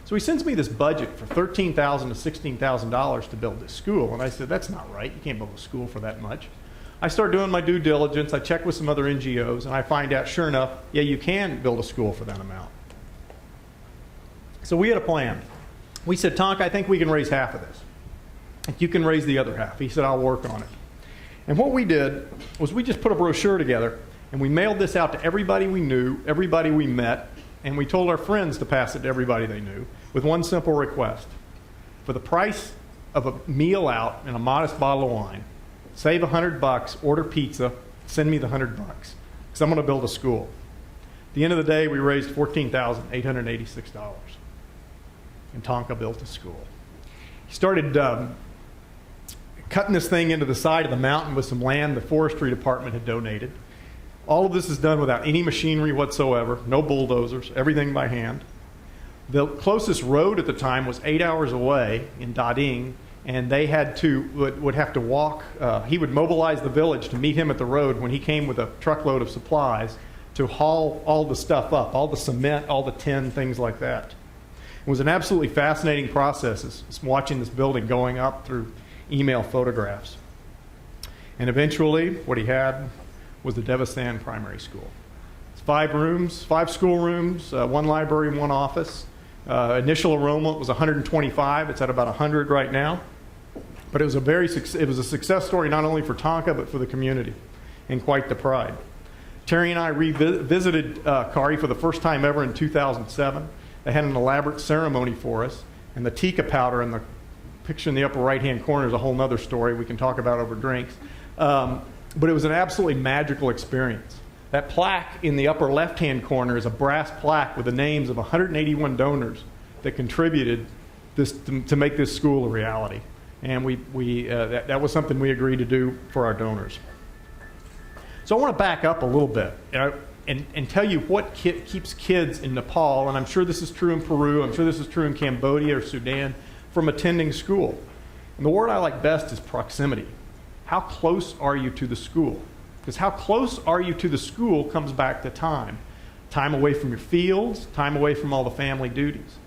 So he sends me this budget for $13,000 to $16,000 to build this school. And I said, that's not right. You can't build a school for that much. I start doing my due diligence. I check with some other NGOs, and I find out, sure enough, yeah, you can build a school for that amount. So we had a plan. We said, Tonk, I think we can raise half of this. If you can raise the other half. He said, I'll work on it. And what we did was we just put a brochure together, and we mailed this out to everybody we knew, everybody we met, and we told our friends to pass it to everybody they knew with one simple request. For the price of a meal out and a modest bottle of wine, save $100, order pizza, send me the $100, because I'm going to build a school. At the end of the day, we raised $14,886, and Tonka built a school. He started cutting this thing into the side of the mountain with some land the forestry department had donated. All of this is done without any machinery whatsoever, no bulldozers, everything by hand. The closest road at the time was 8 hours away in Dading, and they would have to walk. He would mobilize the village to meet him at the road when he came with a truckload of supplies to haul all the stuff up, all the cement, all the tin, things like that. It was an absolutely fascinating process, watching this building going up through email photographs. And eventually, what he had was the Devastan Primary School. It's 5 rooms, 5 schoolrooms, 1 library, 1 office. Initial enrollment was 125. It's at about 100 right now. But it was a success story not only for Tonka but for the community, and quite the pride. Terry and I revisited Kari for the first time ever in 2007. They had an elaborate ceremony for us, and the tika powder in the picture in the upper right-hand corner is a whole other story we can talk about over drinks. But it was an absolutely magical experience. That plaque in the upper left-hand corner is a brass plaque with the names of 181 donors that contributed this to make this school a reality. And that was something we agreed to do for our donors. So I want to back up a little bit and tell you what keeps kids in Nepal, and I'm sure this is true in Peru, I'm sure this is true in Cambodia or Sudan, from attending school. And the word I like best is proximity. How close are you to the school? Because how close are you to the school comes back to time. Time away from your fields, time away from all the family duties.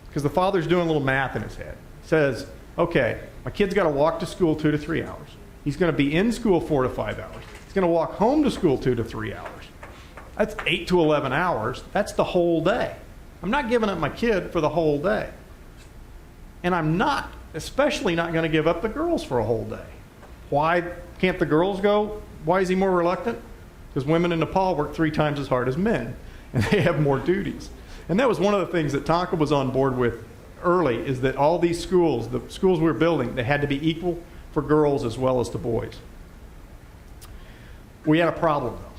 Because the father's doing a little math in his head. He says, okay, my kid's got to walk to school 2 to 3 hours. He's going to be in school 4 to 5 hours. He's going to walk home to school 2 to 3 hours. That's 8 to 11 hours. That's the whole day. I'm not giving up my kid for the whole day. And I'm especially not going to give up the girls for a whole day. Why can't the girls go? Why is he more reluctant? Because women in Nepal work 3 times as hard as men, and they have more duties. And that was one of the things that Tonka was on board with early, is that all these schools, the schools we were building, they had to be equal for girls as well as to boys. We had a problem, though.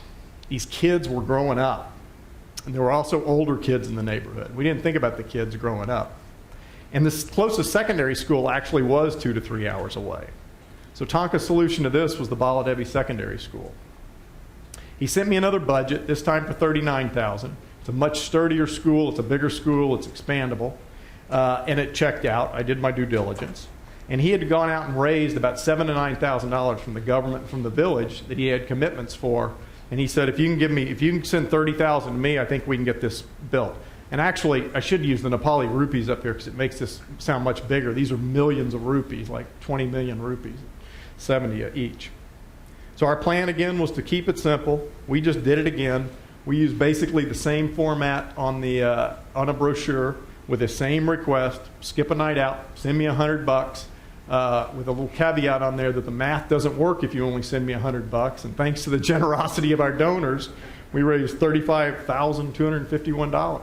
These kids were growing up, and there were also older kids in the neighborhood. We didn't think about the kids growing up. And the closest secondary school actually was 2 to 3 hours away. So Tonka's solution to this was the Baladevi Secondary School. He sent me another budget, this time for $39,000. It's a much sturdier school, it's a bigger school, it's expandable, and it checked out. I did my due diligence. And he had gone out and raised about $7,000 to $9,000 from the government, from the village, that he had commitments for. And he said, if you can send $30,000 to me, I think we can get this built. And actually, I should use the Nepali rupees up here because it makes this sound much bigger. These are millions of rupees, like 20 million rupees, 70 each. So our plan again was to keep it simple. We just did it again. We used basically the same format on a brochure with the same request: skip a night out, send me $100, with a little caveat on there that the math doesn't work if you only send me $100. And thanks to the generosity of our donors, we raised $35,251.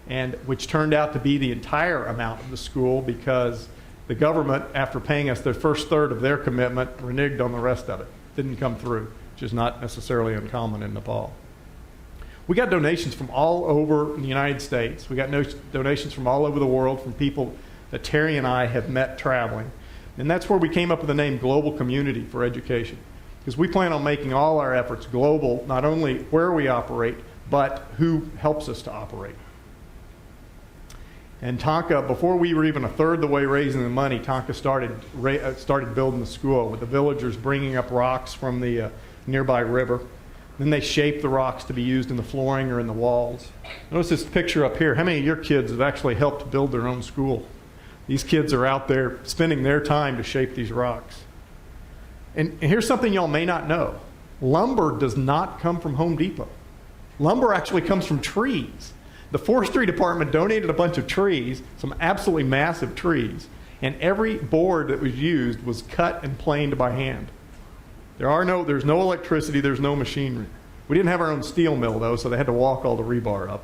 And which turned out to be the entire amount of the school, because the government, after paying us their first third of their commitment, reneged on the rest of it. Didn't come through, which is not necessarily uncommon in Nepal. We got donations from all over the United States. We got donations from all over the world, from people that Terry and I have met traveling. And that's where we came up with the name Global Community for Education, because we plan on making all our efforts global, not only where we operate, but who helps us to operate. And Tonka, before we were even a third the way raising the money, Tonka started building the school with the villagers bringing up rocks from the nearby river. Then they shape the rocks to be used in the flooring or in the walls. Notice this picture up here. How many of your kids have actually helped build their own school? These kids are out there spending their time to shape these rocks. And here's something y'all may not know. Lumber does not come from Home Depot. Lumber actually comes from trees. The forestry department donated a bunch of trees, some absolutely massive trees, and every board that was used was cut and planed by hand. There's no electricity, there's no machinery. We didn't have our own steel mill though, so they had to walk all the rebar up.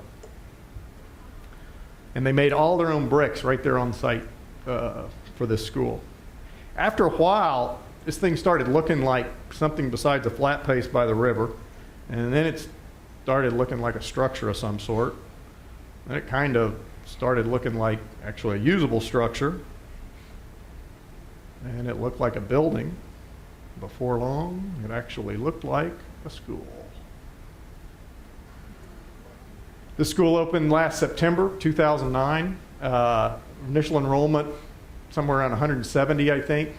And they made all their own bricks right there on site for this school. After a while, this thing started looking like something besides a flat paste by the river, and then it started looking like a structure of some sort. Then it kind of started looking like actually a usable structure, and it looked like a building. Before long, it actually looked like a school. This school opened last September 2009. Initial enrollment somewhere around 170, I think.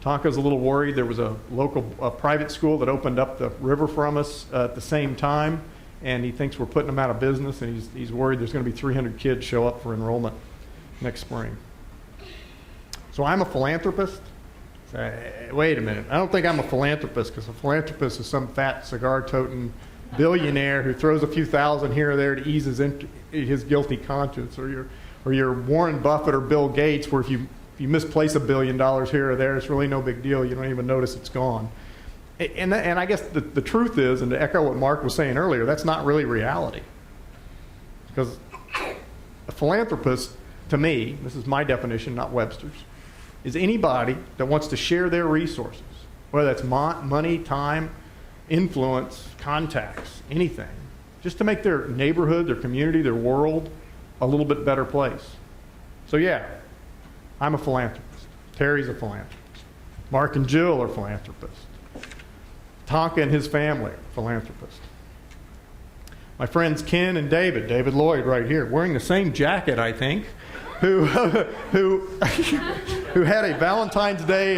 Tonka's a little worried. There was a local private school that opened up the river from us at the same time, and he thinks we're putting them out of business, and he's worried there's going to be 300 kids show up for enrollment next spring. So I'm a philanthropist. Wait a minute. I don't think I'm a philanthropist, because a philanthropist is some fat cigar-toting billionaire who throws a few thousand here or there to ease his guilty conscience, or you're Warren Buffett or Bill Gates, where if you misplace $1 billion here or there, it's really no big deal. You don't even notice it's gone. And I guess the truth is, and to echo what Mark was saying earlier, that's not really reality. Because a philanthropist, to me, this is my definition, not Webster's, is anybody that wants to share their resources, whether that's money, time, influence, contacts, anything, just to make their neighborhood, their community, their world a little bit better place. So yeah, I'm a philanthropist. Terry's a philanthropist. Mark and Jill are philanthropists. Tonka and his family are philanthropists. My friends Ken and David Lloyd right here, wearing the same jacket, I think, who had a Valentine's Day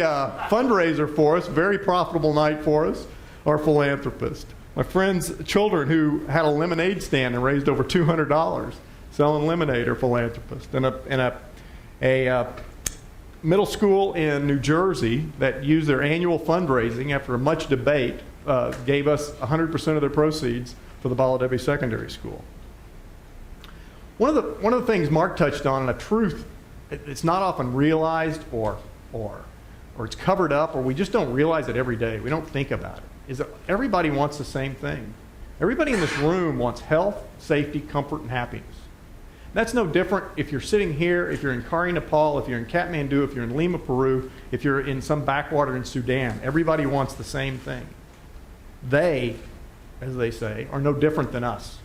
fundraiser for us, very profitable night for us, are philanthropists. My friends' children who had a lemonade stand and raised over $200 selling lemonade are philanthropists. And a middle school in New Jersey that used their annual fundraising after much debate gave us 100% of their proceeds for the Baladevi Secondary School. One of the things Mark touched on, and a truth, it's not often realized or it's covered up, or we just don't realize it every day. We don't think about it. Is that everybody wants the same thing. Everybody in this room wants health, safety, comfort, and happiness. That's no different if you're sitting here, if you're in Kari, Nepal, if you're in Kathmandu, if you're in Lima, Peru, if you're in some backwater in Sudan. Everybody wants the same thing. They, as they say, are no different than us.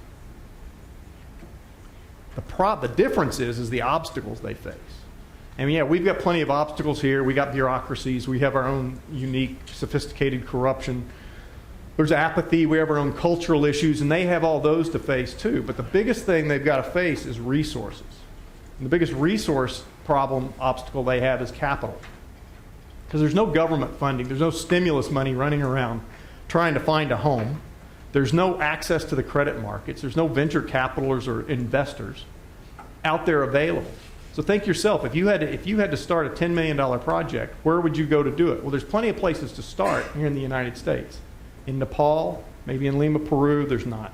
The difference is the obstacles they face. And yeah, we've got plenty of obstacles here. We got bureaucracies. We have our own unique, sophisticated corruption. There's apathy. We have our own cultural issues, and they have all those to face too. But the biggest thing they've got to face is resources. And the biggest resource obstacle they have is capital. Because there's no government funding. There's no stimulus money running around trying to find a home. There's no access to the credit markets. There's no venture capitalers or investors out there available. So think yourself, if you had to start a $10 million project, where would you go to do it? Well, there's plenty of places to start here in the United States. In Nepal, maybe in Lima, Peru, there's not.